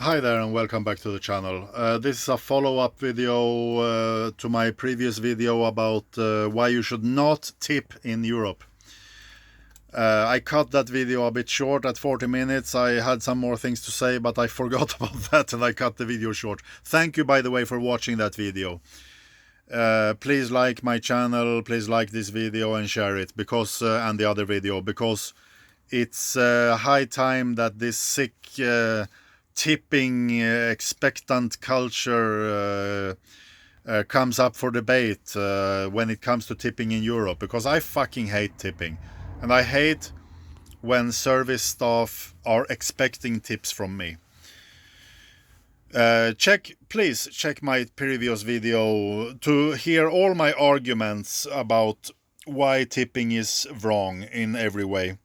Hi there and welcome back to the channel. This is a follow-up video to my previous video about why you should not tip in Europe. I cut that video a bit short at 40 minutes. I had some more things to say, but I forgot about that and I cut the video short. Thank you, by the way, for watching that video. Please like my channel, please like this video and share it, because and the other video, because it's high time that this sick tipping expectant culture comes up for debate when it comes to tipping in Europe, because I fucking hate tipping, and I hate when service staff are expecting tips from me. Please check my previous video to hear all my arguments about why tipping is wrong in every way.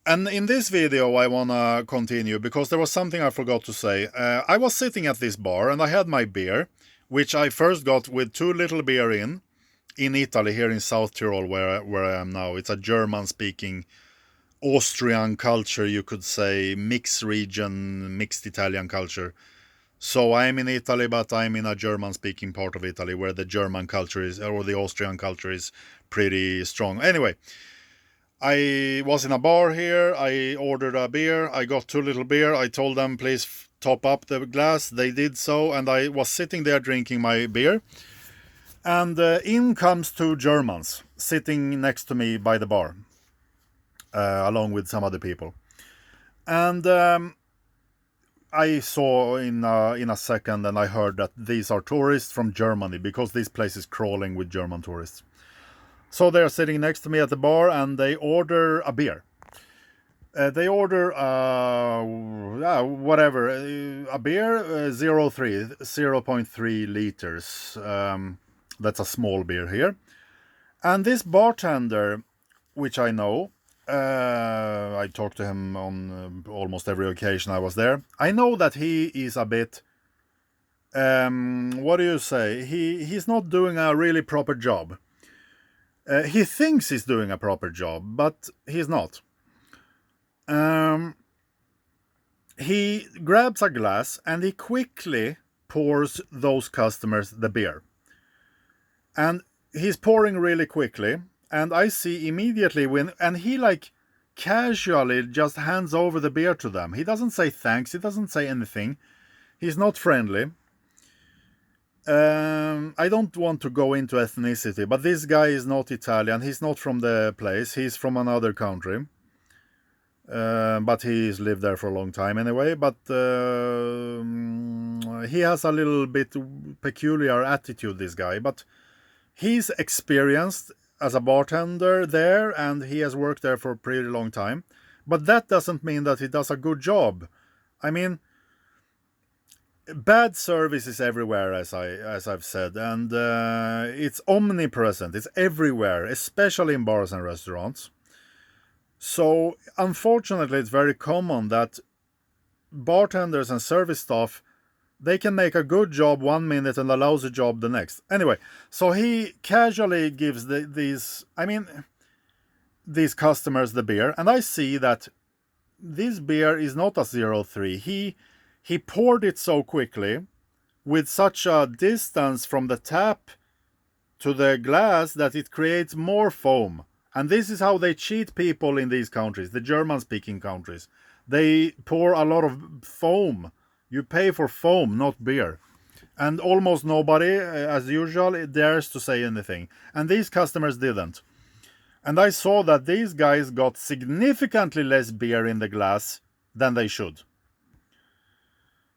And in this video I wanna continue, because there was something I forgot to say. I was sitting at this bar and I had my beer, which I first got with too little beer in Italy, here in South Tyrol, where I am now. It's a German-speaking Austrian culture, you could say, mixed region, mixed Italian culture. So I'm in Italy, but I'm in a German-speaking part of Italy, where the German culture is, or the Austrian culture is pretty strong. Anyway, I was in a bar here, I ordered a beer, I got too little beer, I told them please top up the glass, they did so, and I was sitting there drinking my beer, and in comes two Germans, sitting next to me by the bar, along with some other people. And I saw in a second, and I heard that these are tourists from Germany, because this place is crawling with German tourists. So they're sitting next to me at the bar and they order a beer. They order whatever, a beer, 0.3 liters. That's a small beer here. And this bartender, which I know, I talked to him on almost every occasion I was there. I know that he is a bit, what do you say? He's not doing a really proper job. He thinks he's doing a proper job, but he's not. He grabs a glass and he quickly pours those customers the beer. And he's pouring really quickly, and I see immediately and he like casually just hands over the beer to them. He doesn't say thanks, he doesn't say anything. He's not friendly. I don't want to go into ethnicity, but this guy is not Italian. He's not from the place. He's from another country. But he's lived there for a long time anyway. But he has a little bit peculiar attitude, this guy. But he's experienced as a bartender there, and he has worked there for a pretty long time. But that doesn't mean that he does a good job. I mean, bad service is everywhere, as I've said, and it's omnipresent. It's everywhere, especially in bars and restaurants. So unfortunately, it's very common that bartenders and service staff, they can make a good job 1 minute and a lousy job the next. Anyway, so he casually gives these customers the beer, and I see that this beer is not a 0.3. He poured it so quickly, with such a distance from the tap to the glass, that it creates more foam. And this is how they cheat people in these countries, the German-speaking countries. They pour a lot of foam. You pay for foam, not beer. And almost nobody, as usual, dares to say anything. And these customers didn't. And I saw that these guys got significantly less beer in the glass than they should.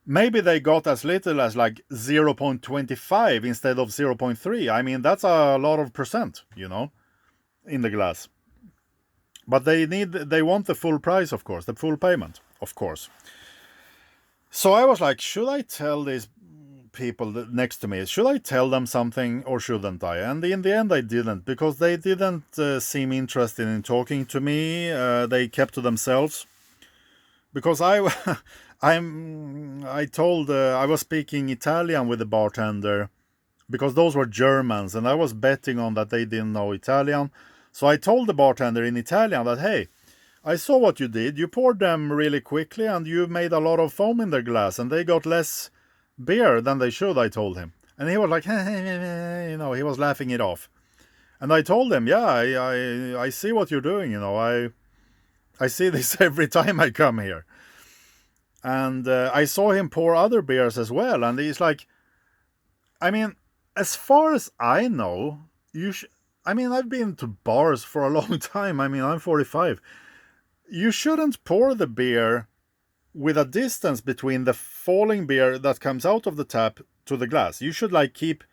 Maybe they got as little as like 0.25 instead of 0.3. I mean, that's a lot of percent, in the glass. But they want the full price, of course, the full payment, of course. So I was like, should I tell these people next to me, should I tell them something or shouldn't I? And in the end I didn't, because they didn't seem interested in talking to me. They kept to themselves. Because I was speaking Italian with the bartender, because those were Germans, and I was betting on that they didn't know Italian. So I told the bartender in Italian that, hey, I saw what you did. You poured them really quickly and you made a lot of foam in their glass and they got less beer than they should, I told him. And he was like, you know, he was laughing it off. And I told him, yeah, I see what you're doing, you know, I see this every time I come here. And I saw him pour other beers as well. And he's like, I mean, as far as I know, I mean, I've been to bars for a long time. I mean, I'm 45. You shouldn't pour the beer with a distance between the falling beer that comes out of the tap to the glass. You should like keep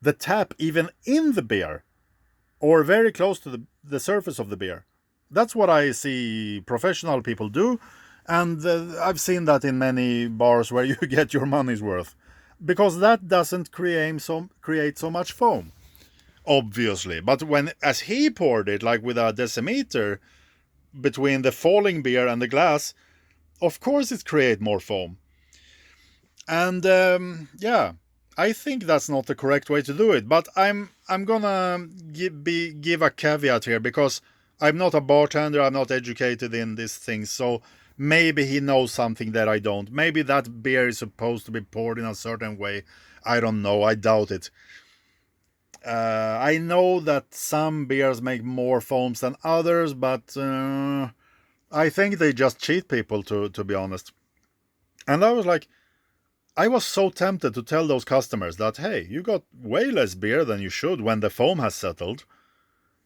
the tap even in the beer or very close to the surface of the beer. That's what I see professional people do. And I've seen that in many bars where you get your money's worth. Because that doesn't create so much foam, obviously. But as he poured it, like with a decimeter between the falling beer and the glass, of course it creates more foam. And yeah, I think that's not the correct way to do it. But I'm gonna give a caveat here because I'm not a bartender. I'm not educated in these things, so maybe he knows something that I don't. Maybe that beer is supposed to be poured in a certain way. I don't know. I doubt it. I know that some beers make more foams than others, but I think they just cheat people, to be honest. And I was like, I was so tempted to tell those customers that, hey, you got way less beer than you should when the foam has settled.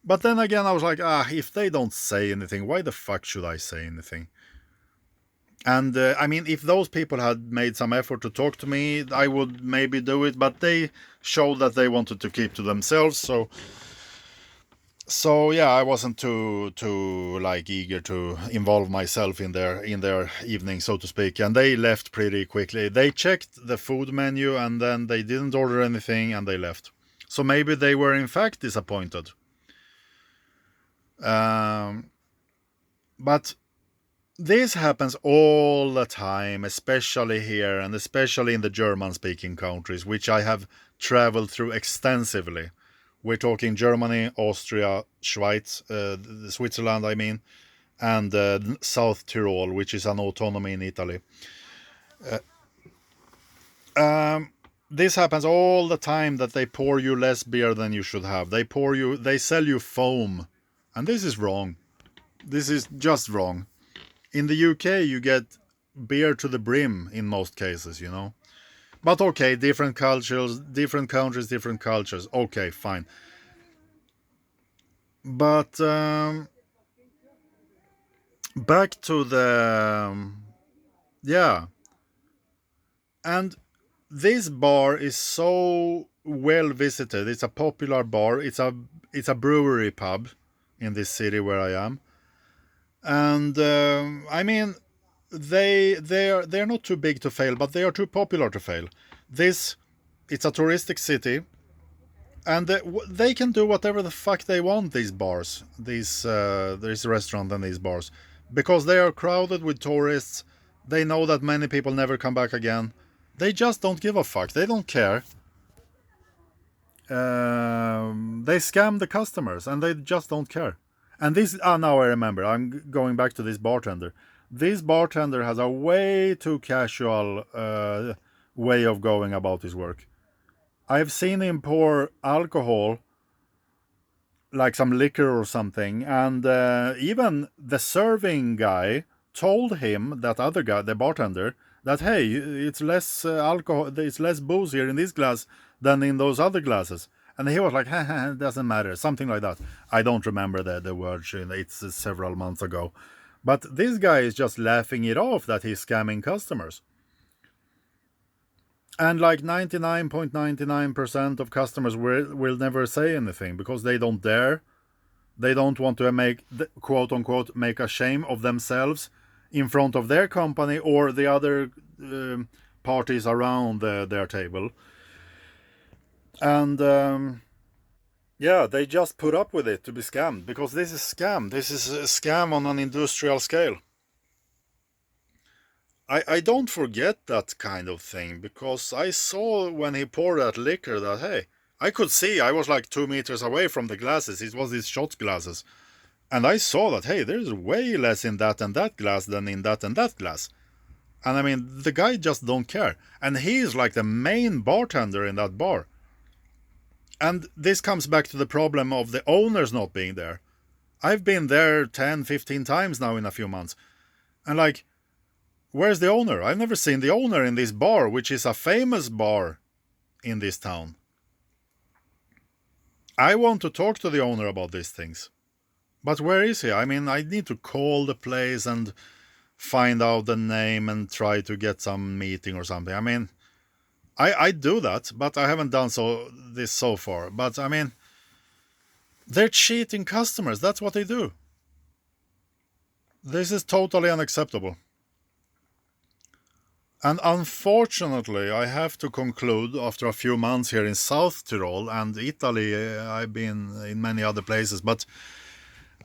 But then again, I was like, if they don't say anything, why the fuck should I say anything? And I mean, if those people had made some effort to talk to me, I would maybe do it. But they showed that they wanted to keep to themselves. So yeah, I wasn't too like eager to involve myself in their evening, so to speak. And they left pretty quickly. They checked the food menu and then they didn't order anything and they left. So maybe they were in fact disappointed. But this happens all the time, especially here and especially in the German-speaking countries, which I have traveled through extensively. We're talking Germany, Austria, Schweiz, Switzerland, I mean, and South Tyrol, which is an autonomy in Italy. This happens all the time that they pour you less beer than you should have. They sell you foam, and this is wrong. This is just wrong. In the UK, you get beer to the brim in most cases, you know. But okay, different cultures, different countries, different cultures. Okay, fine. But back to the yeah. And this bar is so well visited. It's a popular bar. It's a brewery pub in this city where I am. And I mean, they're not too big to fail, but they are too popular to fail. It's a touristic city, and they can do whatever the fuck they want. These bars, this restaurant and these bars, because they are crowded with tourists. They know that many people never come back again. They just don't give a fuck. They don't care. They scam the customers, and they just don't care. And now I remember. I'm going back to this bartender. This bartender has a way too casual way of going about his work. I've seen him pour alcohol, like some liquor or something, and even the serving guy told him, that other guy, the bartender, that hey, it's less alcohol, it's less booze here in this glass than in those other glasses. And he was like, it doesn't matter, something like that. I don't remember the words, it's several months ago. But this guy is just laughing it off that he's scamming customers. And like 99.99% of customers will never say anything because they don't dare. They don't want to make, quote unquote, make a shame of themselves in front of their company or the other parties around their table. And yeah, they just put up with it to be scammed because this is scam. This is a scam on an industrial scale. I don't forget that kind of thing because I saw when he poured that liquor that, hey, I could see, I was like 2 meters away from the glasses. It was these shot glasses. And I saw that, hey, there's way less in that and that glass than in that and that glass. And I mean, the guy just don't care. And he's like the main bartender in that bar. And this comes back to the problem of the owners not being there. I've been there 10, 15 times now in a few months. And like, where's the owner? I've never seen the owner in this bar, which is a famous bar in this town. I want to talk to the owner about these things. But where is he? I mean, I need to call the place and find out the name and try to get some meeting or something. I mean, I do that, but I haven't done this so far. But I mean, they're cheating customers. That's what they do. This is totally unacceptable. And unfortunately, I have to conclude after a few months here in South Tyrol and Italy, I've been in many other places, but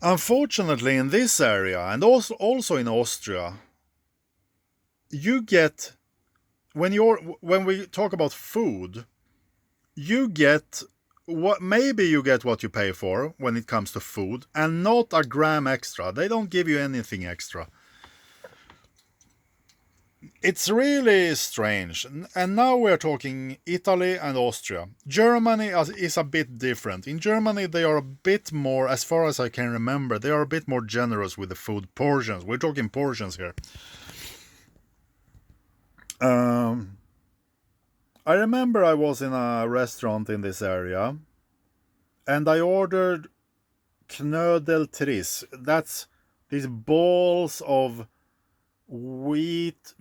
unfortunately in this area and also in Austria, you get, when we talk about food, you get maybe you get what you pay for when it comes to food, and not a gram extra. They don't give you anything extra. It's really strange. And now we're talking Italy and Austria. Germany is a bit different. In Germany, they are a bit more, as far as I can remember, they are a bit more generous with the food portions. We're talking portions here. I remember I was in a restaurant in this area, and I ordered knödeltris. That's these balls of wheat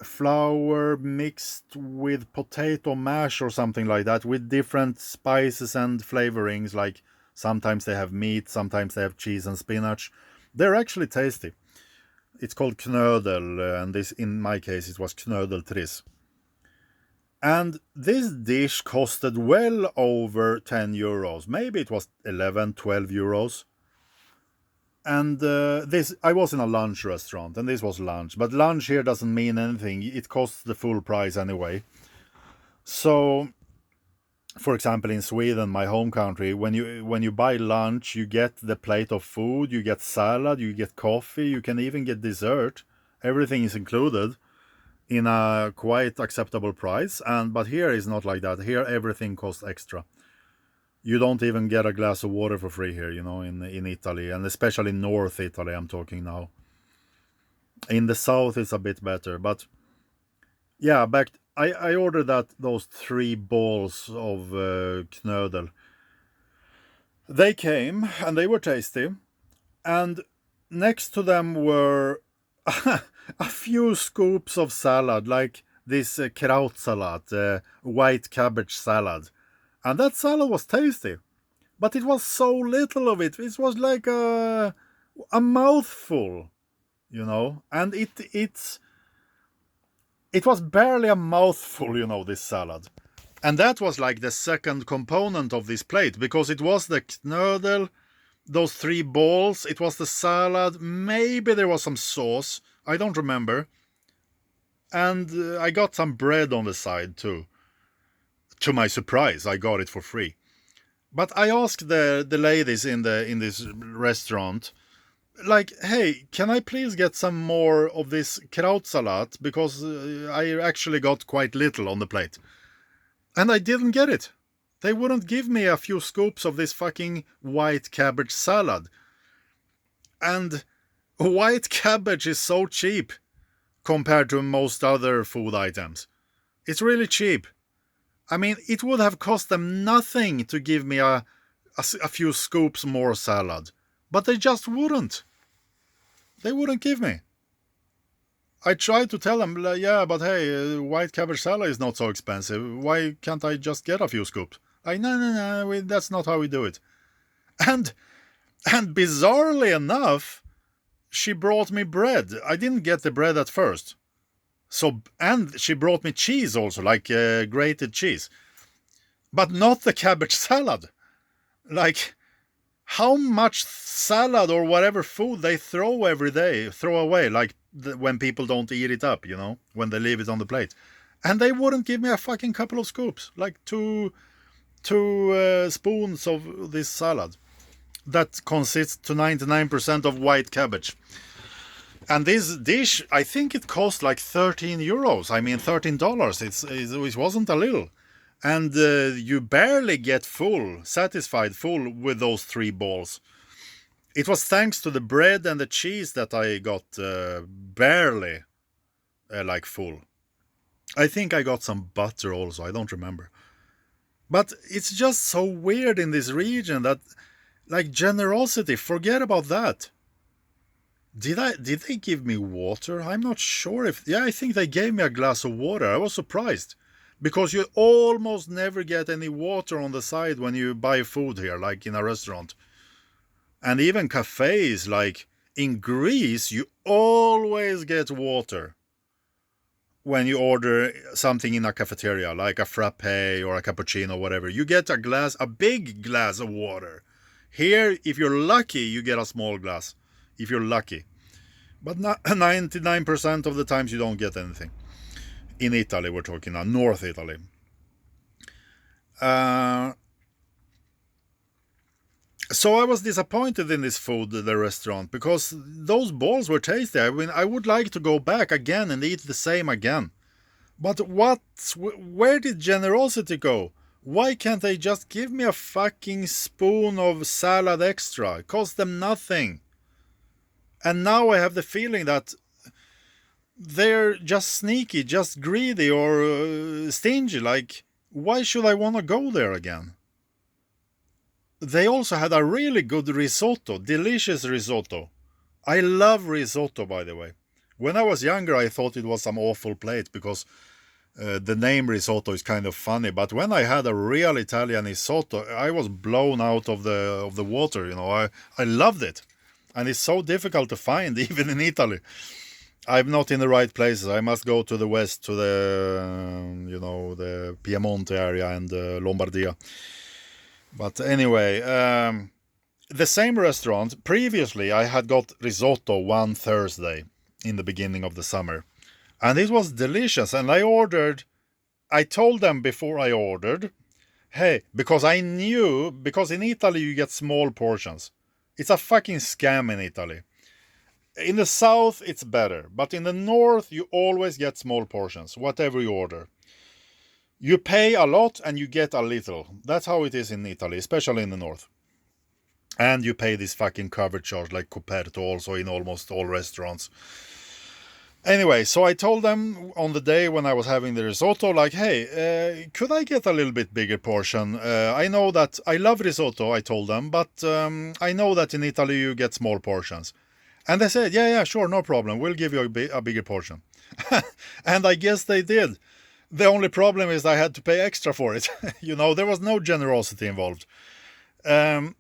flour mixed with potato mash or something like that, with different spices and flavorings. Like sometimes they have meat, sometimes they have cheese and spinach. They're actually tasty. It's called knödel, and this, in my case, it was knödeltris. And this dish costed well over 10 euros. Maybe it was 11, 12 euros. And I was in a lunch restaurant, and this was lunch. But lunch here doesn't mean anything. It costs the full price anyway. So, for example, in Sweden, my home country, when you buy lunch, you get the plate of food, you get salad, you get coffee, you can even get dessert. Everything is included in a quite acceptable price. But here is not like that. Here everything costs extra. You don't even get a glass of water for free here, in Italy, and especially North Italy I'm talking now. In the south it's a bit better, but yeah, I ordered those 3 balls of knödel. They came and they were tasty, and next to them were a few scoops of salad, like this krautsalat, white cabbage salad. And that salad was tasty, but it was so little of it. It was like a mouthful, and it was barely a mouthful, this salad. And that was like the second component of this plate, because it was the knödel, those 3 balls, it was the salad, maybe there was some sauce, I don't remember. And I got some bread on the side too. To my surprise, I got it for free. But I asked the ladies in this restaurant, like, hey, can I please get some more of this krautsalat? Because I actually got quite little on the plate. And I didn't get it. They wouldn't give me a few scoops of this fucking white cabbage salad. And white cabbage is so cheap compared to most other food items. It's really cheap. I mean, it would have cost them nothing to give me a few scoops more salad. But they just wouldn't. They wouldn't give me. I tried to tell them, yeah, but hey, white cabbage salad is not so expensive. Why can't I just get a few scoops? No, that's not how we do it. And bizarrely enough, she brought me bread. I didn't get the bread at first. And she brought me cheese also, like grated cheese. But not the cabbage salad. Like, how much salad or whatever food they throw away, like when people don't eat it up, when they leave it on the plate. And they wouldn't give me a fucking couple of scoops, like two spoons of this salad. that consists to 99% of white cabbage. And this dish, I think it cost like 13 euros. I mean, $13. It wasn't a little. And you barely get satisfied full with those 3 balls. It was thanks to the bread and the cheese that I got barely like full. I think I got some butter also, I don't remember. But it's just so weird in this region that, like, generosity, forget about that. Did they give me water? I'm not sure if... Yeah, I think they gave me a glass of water. I was surprised. Because you almost never get any water on the side when you buy food here, like in a restaurant. And even cafes, like in Greece, you always get water when you order something in a cafeteria, like a frappe or a cappuccino, whatever. You get a big glass of water. Here, if you're lucky, you get a small glass. If you're lucky. But 99% of the times you don't get anything. In Italy, we're talking now, North Italy. So I was disappointed in this food, the restaurant, because those balls were tasty. I mean, I would like to go back again and eat the same again. But where did generosity go? Why can't they just give me a fucking spoon of salad extra? It costs them nothing. And now I have the feeling that they're just sneaky, just greedy or stingy. Like, why should I want to go there again? They also had a really good risotto, delicious risotto. I love risotto, by the way. When I was younger, I thought it was some awful plate because the name risotto is kind of funny. But when I had a real Italian risotto, I was blown out of the water. You know, I loved it, and it's so difficult to find even in Italy. I'm not in the right places. I must go to the west, to the Piemonte area and Lombardia. But anyway, the same restaurant, previously I had got risotto one Thursday in the beginning of the summer. And it was delicious. And I told them before I ordered, hey, because in Italy you get small portions. It's a fucking scam in Italy. In the south it's better, but in the north you always get small portions, whatever you order. You pay a lot and you get a little. That's how it is in Italy, especially in the north. And you pay this fucking cover charge like Coperto also in almost all restaurants. Anyway, so I told them on the day when I was having the risotto, like, hey, could I get a little bit bigger portion? I know that I love risotto, I told them, but I know that in Italy you get small portions. And they said, yeah, sure, no problem. We'll give you a bigger portion. And I guess they did. The only problem is I had to pay extra for it. There was no generosity involved. The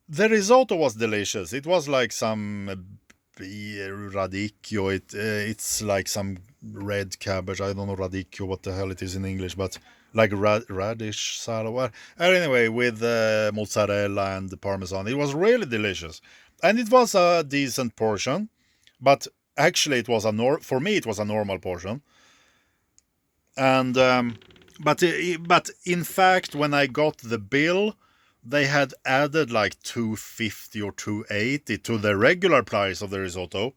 risotto was delicious. It was like some radicchio. It's like some red cabbage. I don't know radicchio, what the hell it is in English, but like radish salad. Anyway, with mozzarella and parmesan. It was really delicious. And it was a decent portion. But actually, for me, it was a normal portion. And but in fact, when I got the bill, they had added like 250 or 280 to the regular price of the risotto.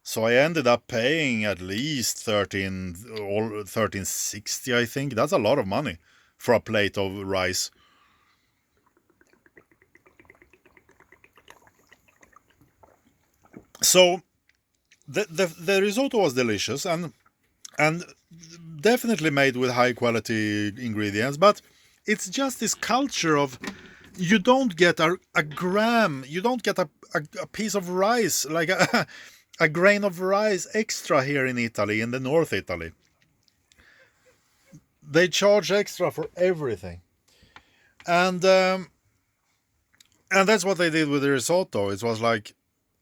So I ended up paying at least 1360, I think. That's a lot of money for a plate of rice. So the risotto was delicious and definitely made with high quality ingredients, but it's just this culture of you don't get a gram, you don't get a piece of rice, like a grain of rice extra here in Italy, in the North Italy. They charge extra for everything. And that's what they did with the risotto. It was like,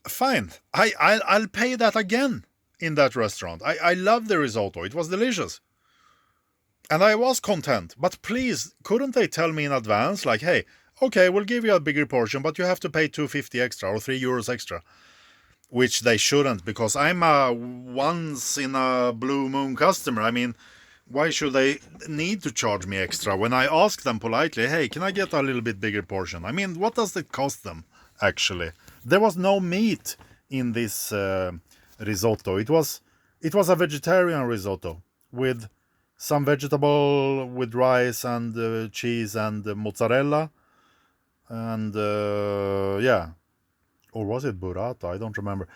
fine, I'll pay that again in that restaurant. I love the risotto. It was delicious. And I was content. But please, couldn't they tell me in advance, like, hey, okay, we'll give you a bigger portion, but you have to pay 250 extra or 3 euros extra. Which they shouldn't, because I'm a once in a blue moon customer. I mean, Why should they need to charge me extra when I ask them politely, hey, can I get a little bit bigger portion? I mean, what does it cost them, actually? There was no meat in this risotto. It was a vegetarian risotto with some vegetable, with rice and cheese and mozzarella. And yeah. Or was it burrata? I don't remember.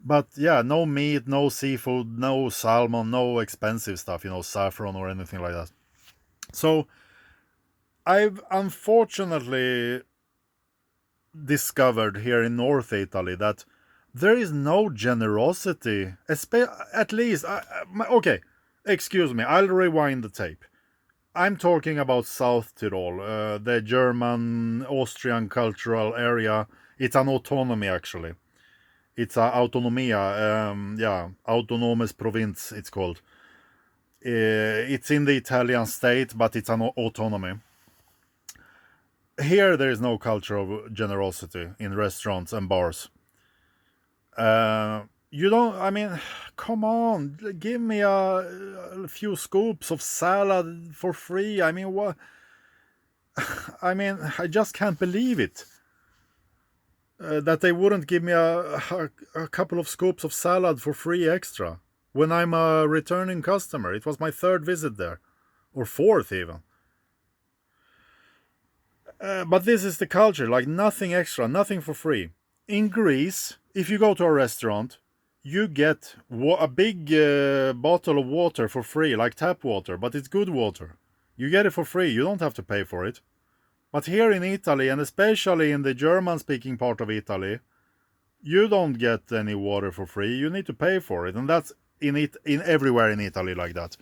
But yeah, no meat, no seafood, no salmon, no expensive stuff, saffron or anything like that. So I've unfortunately discovered here in North Italy that there is no generosity, at least, okay, excuse me, I'll rewind the tape. I'm talking about South Tyrol, the German, Austrian cultural area. It's an autonomy, actually. It's a autonomia, autonomous province, it's called. It's in the Italian state, but it's an autonomy. Here, there is no culture of generosity in restaurants and bars. You don't, I mean, come on, give me a few scoops of salad for free. I mean, what? I mean, I just can't believe it. That they wouldn't give me a couple of scoops of salad for free extra when I'm a returning customer. It was my third visit there, or fourth even. But this is the culture, like nothing extra, nothing for free. In Greece, if you go to a restaurant, you get a big bottle of water for free, like tap water, but it's good water. You get it for free, you don't have to pay for it. But here in Italy, and especially in the German-speaking part of Italy, you don't get any water for free. You need to pay for it, and that's in everywhere in Italy like that.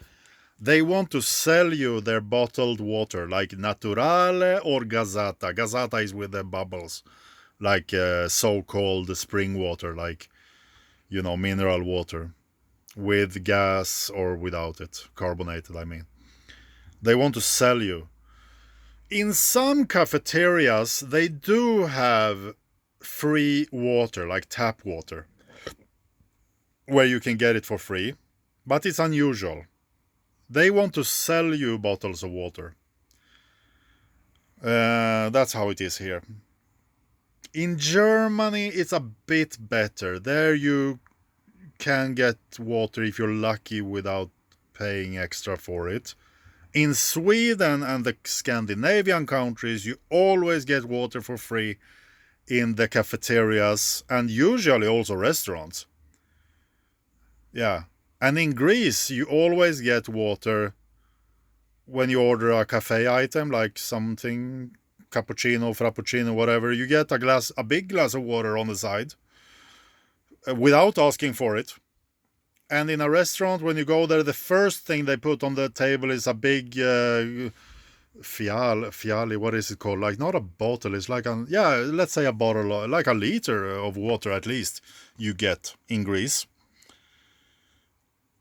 They want to sell you their bottled water, like Naturale or Gazzata. Gazzata is with the bubbles, like so-called spring water, like, mineral water, with gas or without it, carbonated, I mean. They want to sell you. In some cafeterias, they do have free water, like tap water, where you can get it for free, but it's unusual. They want to sell you bottles of water. That's how it is here. In Germany, it's a bit better. There you can get water if you're lucky without paying extra for it. In Sweden and the Scandinavian countries, you always get water for free in the cafeterias and usually also restaurants. Yeah. And in Greece, you always get water when you order a cafe item, like something, cappuccino, frappuccino, whatever. You get a big glass of water on the side without asking for it. And in a restaurant, when you go there, the first thing they put on the table is a big fiali, what is it called? Like, not a bottle, it's like let's say a bottle, like a liter of water at least you get in Greece.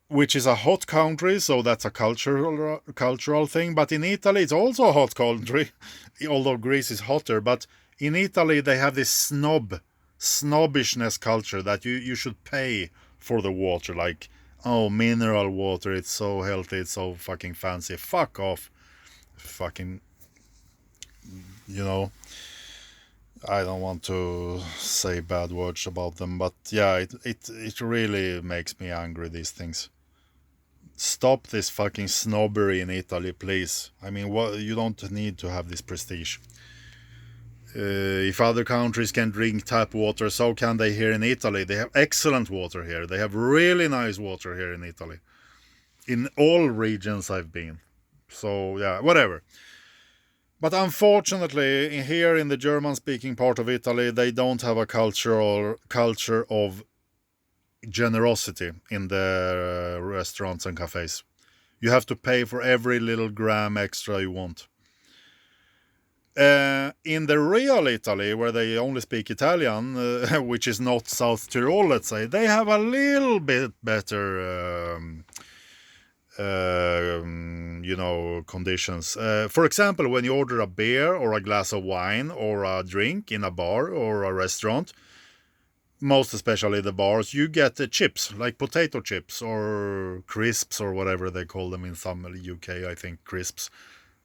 Which is a hot country, so that's a cultural thing. But in Italy, it's also a hot country, although Greece is hotter. But in Italy, they have this snobbishness culture that you should pay for the water, like, oh, mineral water, it's so healthy, it's so fucking fancy. Fuck off. Fucking, I don't want to say bad words about them, but yeah, it really makes me angry, these things. Stop this fucking snobbery in Italy, please. I mean, you don't need to have this prestige. If other countries can drink tap water, so can they here in Italy. They have excellent water here. They have really nice water here in Italy. In all regions I've been. So, yeah, whatever. But unfortunately, here in the German-speaking part of Italy, they don't have a culture of generosity in the restaurants and cafes. You have to pay for every little gram extra you want. In the real Italy, where they only speak Italian, which is not South Tyrol, let's say, they have a little bit better, conditions. For example, when you order a beer or a glass of wine or a drink in a bar or a restaurant, most especially the bars, you get chips, like potato chips or crisps or whatever they call them in some UK, I think crisps.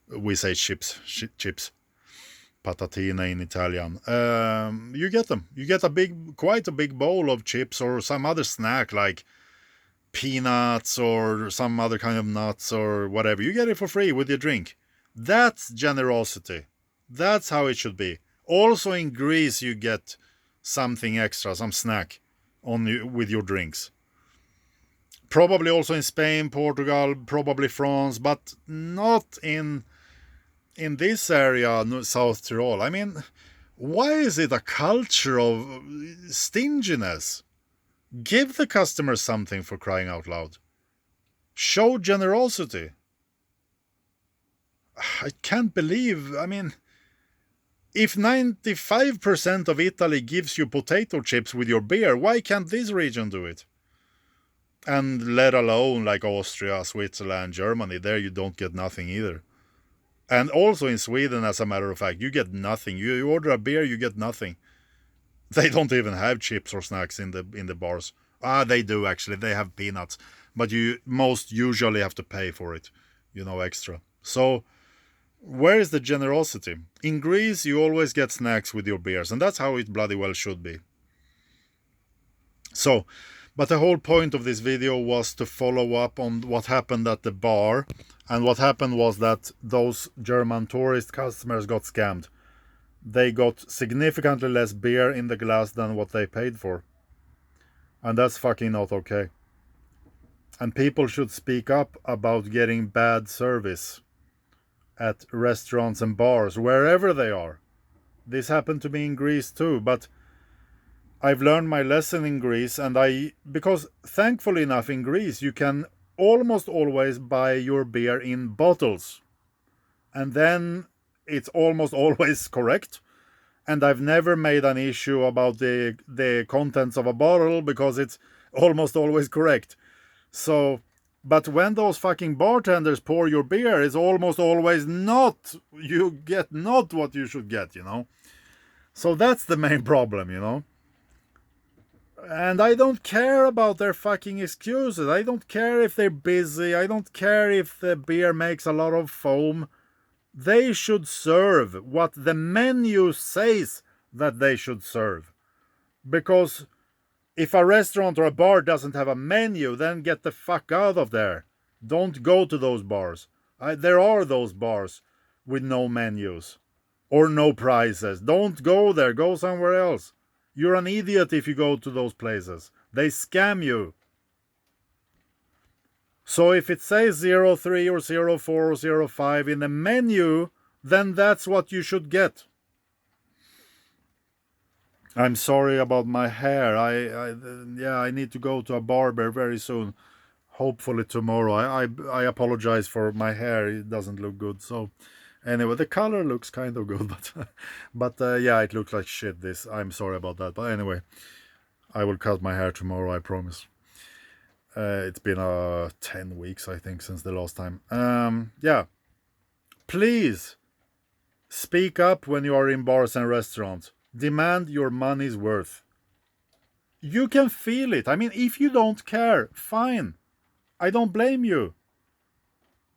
We say chips, chips. Patatine in Italian. You get them. You get quite a big bowl of chips or some other snack like peanuts or some other kind of nuts or whatever. You get it for free with your drink. That's generosity. That's how it should be. Also in Greece you get something extra, some snack with your drinks. Probably also in Spain, Portugal, probably France, but not in this area, South Tyrol. I mean, why is it a culture of stinginess? Give the customer something, for crying out loud. Show generosity. I can't believe, I mean, if 95% of Italy gives you potato chips with your beer, why can't this region do it? And let alone like Austria, Switzerland, Germany, there you don't get nothing either. And also in Sweden, as a matter of fact, you get nothing. You order a beer, you get nothing. They don't even have chips or snacks in the bars. They do actually. They have peanuts, but you most usually have to pay for it, extra. So where is the generosity? In Greece, you always get snacks with your beers, and that's how it bloody well should be. So, but the whole point of this video was to follow up on what happened at the bar. And what happened was that those German tourist customers got scammed. They got significantly less beer in the glass than what they paid for. And that's fucking not okay. And people should speak up about getting bad service at restaurants and bars, wherever they are. This happened to me in Greece too, but I've learned my lesson in Greece, because thankfully enough in Greece you can almost always buy your beer in bottles. And then it's almost always correct. And I've never made an issue about the contents of a bottle because it's almost always correct. So, but when those fucking bartenders pour your beer, it's almost always not. You get not what you should get, So that's the main problem, And I don't care about their fucking excuses. I don't care if they're busy. I don't care if the beer makes a lot of foam. They should serve what the menu says that they should serve. Because if a restaurant or a bar doesn't have a menu, then get the fuck out of there. Don't go to those bars. There are those bars with no menus or no prices. Don't go there. Go somewhere else. You're an idiot if you go to those places. They scam you. So if it says 03 or 04 or 05 in the menu, then that's what you should get. I'm sorry about my hair. I need to go to a barber very soon. Hopefully tomorrow. I apologize for my hair. It doesn't look good. So anyway, the color looks kind of good, but yeah, it looks like shit. I'm sorry about that. But anyway, I will cut my hair tomorrow. I promise. It's been 10 weeks, I think, since the last time. Yeah. Please speak up when you are in bars and restaurants. Demand your money's worth. You can feel it. I mean, if you don't care, fine. I don't blame you.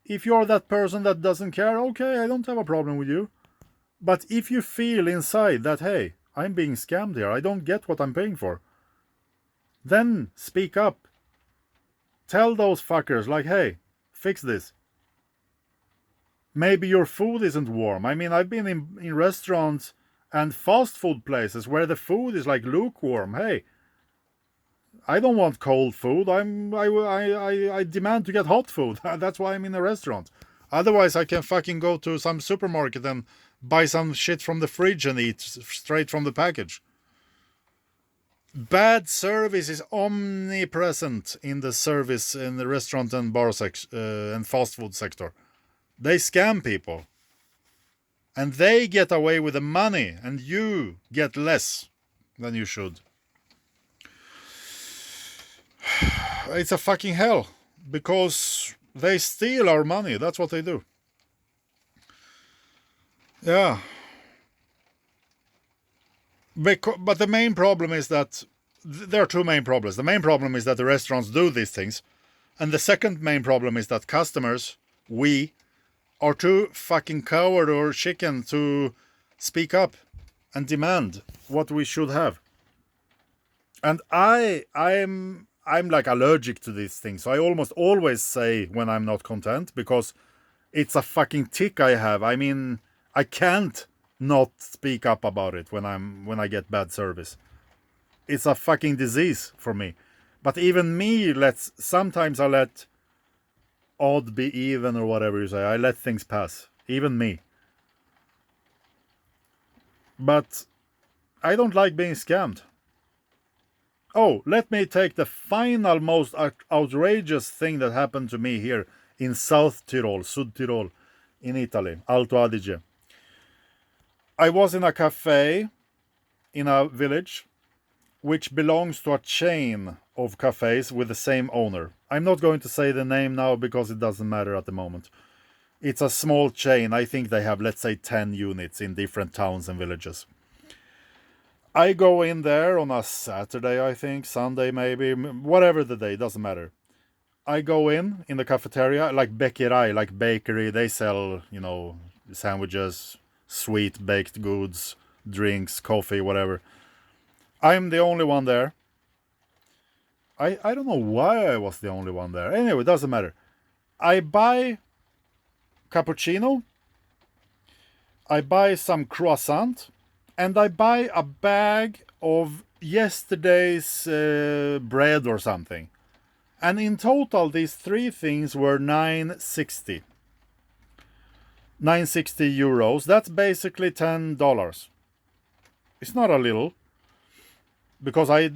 If you're that person that doesn't care, okay, I don't have a problem with you. But if you feel inside that, hey, I'm being scammed here, I don't get what I'm paying for, then speak up. Tell those fuckers, like, hey, fix this. Maybe your food isn't warm. I mean, I've been in restaurants and fast food places where the food is like lukewarm. Hey, I don't want cold food. I demand to get hot food. That's why I'm in a restaurant. Otherwise, I can fucking go to some supermarket and buy some shit from the fridge and eat straight from the package. Bad service is omnipresent in the restaurant and bar and fast food sector. They scam people. And they get away with the money, and you get less than you should. It's a fucking hell, because they steal our money. That's what they do. Yeah. But the main problem is that there are two main problems. The main problem is that the restaurants do these things. And the second main problem is that customers, we, are too fucking coward or chicken to speak up and demand what we should have. And I'm like allergic to these things. So I almost always say when I'm not content, because it's a fucking tick I have. I mean, I can't not speak up about it when I get bad service. It's a fucking disease for me. But even me sometimes I let odd be even, or whatever you say. I let things pass. Even me. But I don't like being scammed. Oh, let me take the final most outrageous thing that happened to me here in South Tyrol, Sud Tyrol, in Italy, Alto Adige. I was in a cafe in a village which belongs to a chain of cafes with the same owner. I'm not going to say the name now because it doesn't matter at the moment. It's a small chain. I think they have, let's say, 10 units in different towns and villages. I go in there on a Saturday, I think, Sunday maybe, whatever the day, doesn't matter. I go in the cafeteria, like Bäckerei, like bakery. They sell, sandwiches, sweet baked goods, drinks, coffee, whatever. I'm the only one there. I don't know why I was the only one there. Anyway, it doesn't matter. I buy cappuccino. I buy some croissant. And I buy a bag of yesterday's bread or something. And in total, these three things were 9.60. 9.60 euros. That's basically $10. It's not a little. Because I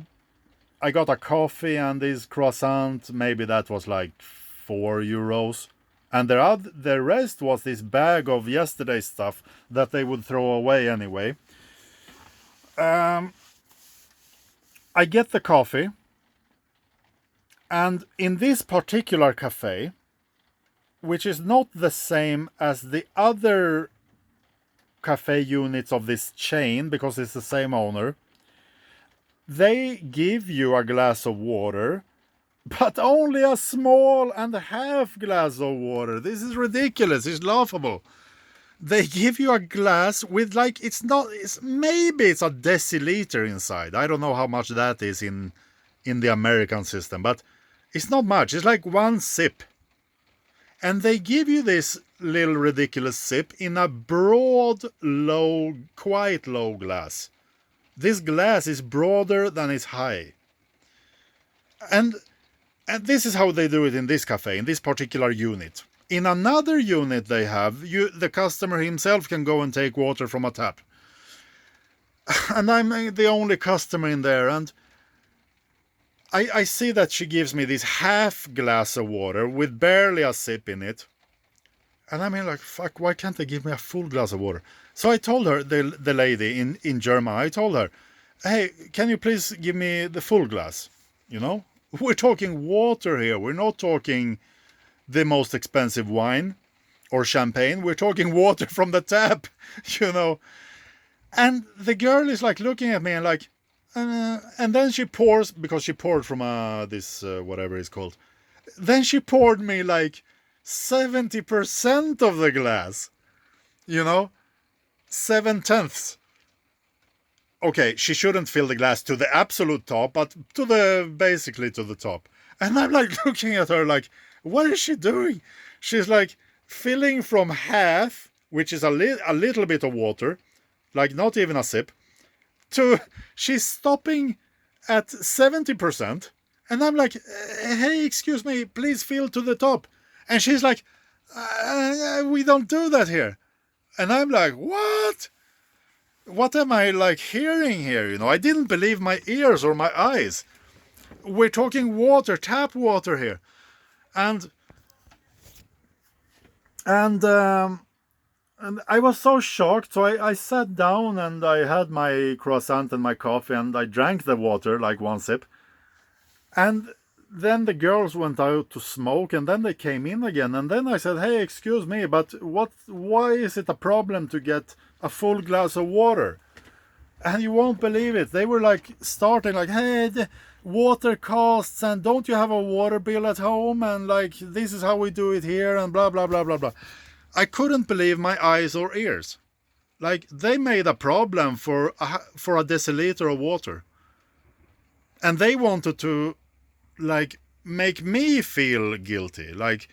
got a coffee and this croissant. Maybe that was like 4 euros. And the rest was this bag of yesterday's stuff that they would throw away anyway. I get the coffee, and in this particular cafe, which is not the same as the other cafe units of this chain, because it's the same owner, they give you a glass of water, but only a small and a half glass of water. This is ridiculous. It's laughable. They give you a glass with maybe it's a deciliter inside. I don't know how much that is in the American system, but it's not much. It's like one sip. And they give you this little ridiculous sip in a broad, quite low glass. This glass is broader than it's high. And this is how they do it in this cafe, in this particular unit. In another unit they have, the customer himself can go and take water from a tap. And I'm the only customer in there, and I see that she gives me this half glass of water with barely a sip in it. And I mean, like, fuck, why can't they give me a full glass of water? So I told her, the lady in German, I told her, hey, can you please give me the full glass? We're talking water here. We're not talking the most expensive wine or champagne. We're talking water from the tap, And the girl is like looking at me and like, and then she pours, because she poured from this, whatever it's called. Then she poured me like 70% of the glass, 7/10. Okay, she shouldn't fill the glass to the absolute top, but basically to the top. And I'm like looking at her like, what is she doing? She's like filling from half, which is a little bit of water, like not even a sip, to she's stopping at 70%. And I'm like, hey, excuse me, please fill to the top. And she's like, we don't do that here. And I'm like, what? What am I like hearing here? I didn't believe my ears or my eyes. We're talking water, tap water here. And I was so shocked. So I sat down and I had my croissant and my coffee and I drank the water, like one sip. And then the girls went out to smoke and then they came in again. And then I said, hey, excuse me, but why is it a problem to get a full glass of water? And you won't believe it. They were like starting like, hey, the water costs, and don't you have a water bill at home? And like, this is how we do it here, and blah, blah, blah, blah, blah. I couldn't believe my eyes or ears. Like, they made a problem for a deciliter of water. And they wanted to, like, make me feel guilty. Like,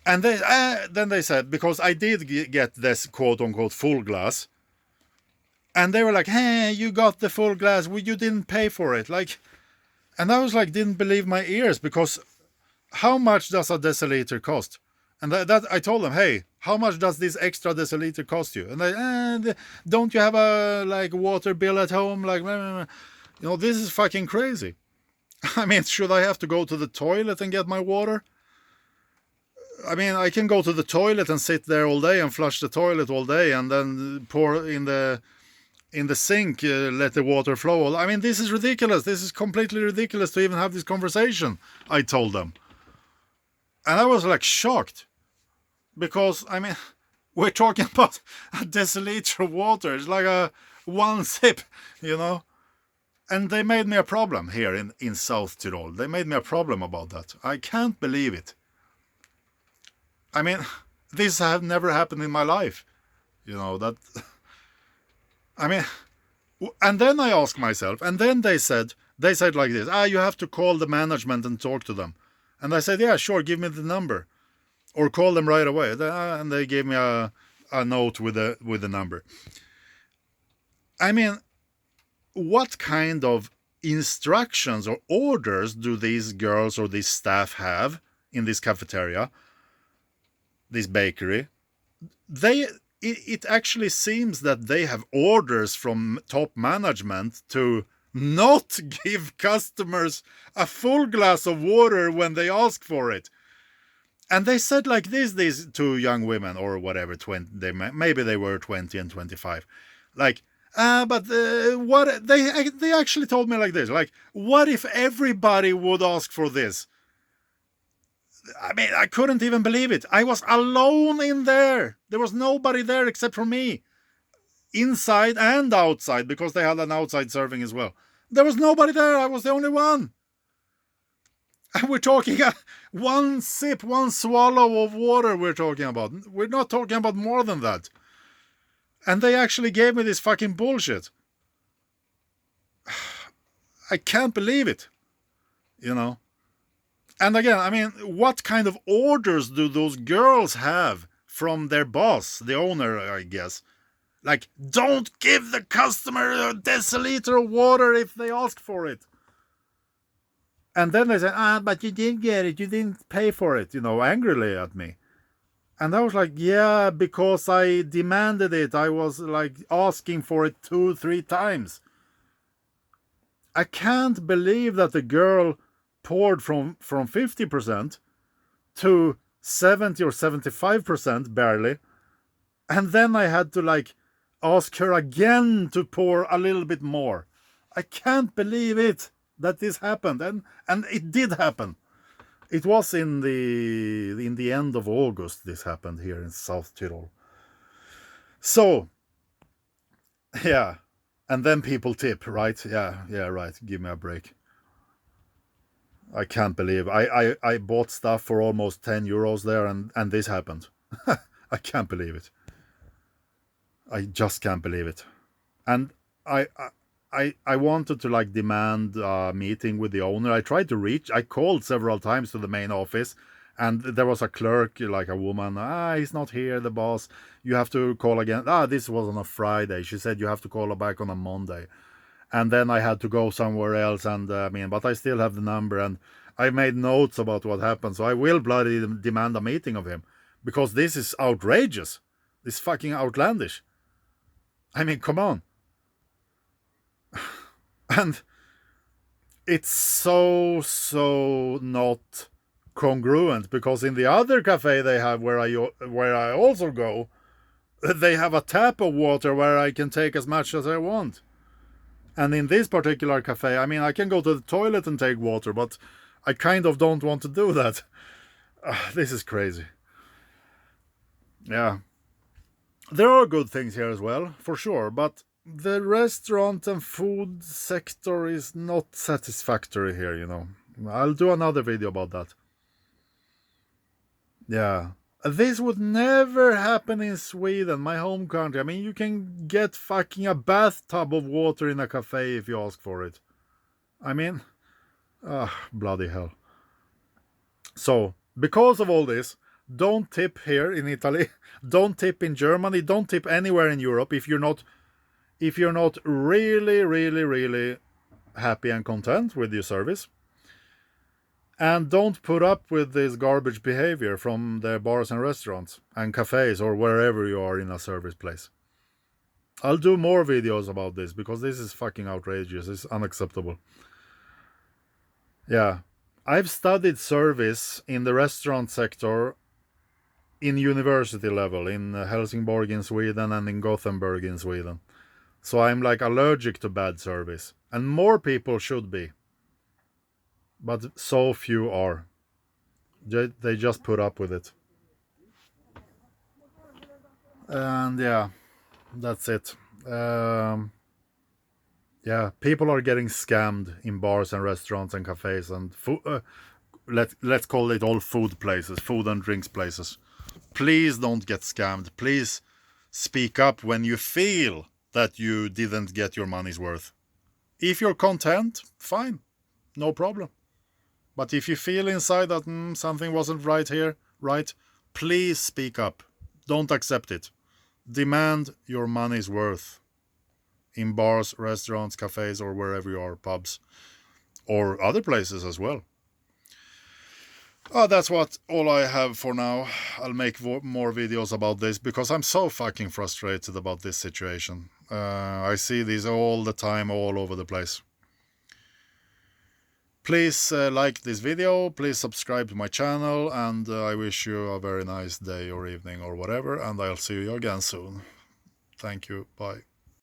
and then they said, because I did get this quote unquote full glass, and they were like, hey, you got the full glass, well, you didn't pay for it. Like, and I was like, didn't believe my ears, because how much does a deciliter cost? And that I told them, hey, how much does this extra deciliter cost you? And they, don't you have a like water bill at home? Like, this is fucking crazy. I mean, should I have to go to the toilet and get my water? I mean, I can go to the toilet and sit there all day and flush the toilet all day and then pour in the sink, let the water flow. I mean, this is ridiculous. This is completely ridiculous to even have this conversation, I told them. And I was like shocked. Because, I mean, we're talking about a deciliter of water. It's like a one sip, And they made me a problem here in South Tyrol. They made me a problem about that. I can't believe it. I mean, this has never happened in my life. That... I mean, and then I asked myself, and then they said like this, you have to call the management and talk to them. And I said, yeah, sure, give me the number. Or call them right away. And they gave me a note with the number. I mean, what kind of instructions or orders do these girls or this staff have in this cafeteria, this bakery? It actually seems that they have orders from top management to not give customers a full glass of water when they ask for it. And they said like this, these two young women, or whatever, maybe they were 20 and 25. Like, but what they actually told me like this, like, what if everybody would ask for this? I mean, I couldn't even believe it. I was alone in there. There was nobody there except for me. Inside and outside, because they had an outside serving as well. There was nobody there. I was the only one. And we're talking one sip, one swallow of water we're talking about. We're not talking about more than that. And they actually gave me this fucking bullshit. I can't believe it. And again, I mean, what kind of orders do those girls have from their boss, the owner, I guess? Like, don't give the customer a deciliter of water if they ask for it. And then they say, but you didn't get it. You didn't pay for it, angrily at me. And I was like, yeah, because I demanded it. I was like asking for it 2-3 times. I can't believe that the girl poured from 50% to 70 or 75% barely. And then I had to like ask her again to pour a little bit more. I can't believe it. That this happened, and it did happen. It was in the end of August this happened here in South Tyrol. So, yeah, and then people tip, right? Yeah, right. Give me a break. I can't believe I bought stuff for almost 10 euros there, and this happened. I can't believe it. I just can't believe it. And I wanted to like demand a meeting with the owner. I called several times to the main office, and there was a clerk, like a woman. He's not here, the boss. You have to call again. This was on a Friday. She said you have to call her back on a Monday. And then I had to go somewhere else, and but I still have the number, and I made notes about what happened, so I will bloody demand a meeting of him, because this is outrageous. This is fucking outlandish. I mean, come on. And it's so not congruent, because in the other cafe they have where I also go, they have a tap of water where I can take as much as I want. And in this particular cafe, I mean, I can go to the toilet and take water, but I kind of don't want to do that. This is crazy. Yeah. There are good things here as well, for sure, but the restaurant and food sector is not satisfactory here, you know. I'll do another video about that. Yeah. This would never happen in Sweden, my home country. I mean, you can get fucking a bathtub of water in a cafe if you ask for it. I mean, bloody hell. So, because of all this, don't tip here in Italy, don't tip in Germany, don't tip anywhere in Europe if you're not really, really, really happy and content with your service. And don't put up with this garbage behavior from the bars and restaurants and cafes or wherever you are in a service place. I'll do more videos about this because this is fucking outrageous. It's unacceptable. Yeah. I've studied service in the restaurant sector in university level in Helsingborg in Sweden and in Gothenburg in Sweden. So I'm like allergic to bad service. And more people should be. But so few are. They just put up with it. And yeah, that's it. Yeah, people are getting scammed in bars and restaurants and cafes and let's call it all food places, food and drinks places. Please don't get scammed. Please speak up when you feel that you didn't get your money's worth. If you're content, fine, no problem. But if you feel inside that something wasn't right here, right, please speak up. Don't accept it. Demand your money's worth in bars, restaurants, cafes, or wherever you are, pubs, or other places as well. That's all I have for now. I'll make more videos about this because I'm so fucking frustrated about this situation. I see these all the time, all over the place. Please like this video, please subscribe to my channel, and I wish you a very nice day or evening or whatever, and I'll see you again soon. Thank you, bye.